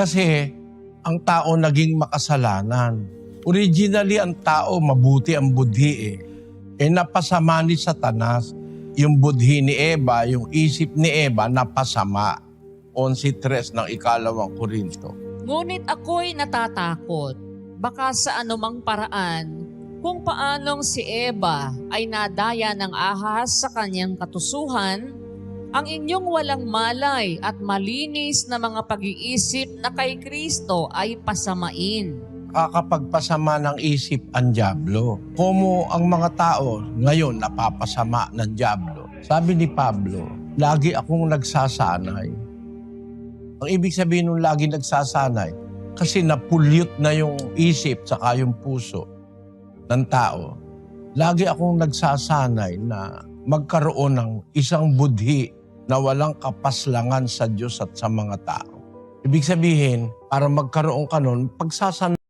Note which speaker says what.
Speaker 1: Kasi ang tao naging makasalanan. Originally, ang tao mabuti ang budhi eh. Napasama ni Satanas. Yung budhi ni Eva, yung isip ni Eva, napasama. 11:3 ng 2 Korinto.
Speaker 2: Ngunit ako'y natatakot, baka sa anumang paraan, kung paanong si Eva ay nadaya ng ahas sa kanyang katusuhan, ang inyong walang malay at malinis na mga pag-iisip na kay Kristo ay pasamain.
Speaker 1: Kakapagpasama ng isip ang dyablo. Como ang mga tao ngayon napapasama ng dyablo. Sabi ni Pablo, lagi akong nagsasanay. Ang ibig sabihin nung lagi nagsasanay, kasi napulyot na yung isip saka yung puso ng tao. Lagi akong nagsasanay na magkaroon ng isang budhi na walang kapaslangan sa Diyos at sa mga tao. Ibig sabihin, para magkaroon ka nun, pagsasanay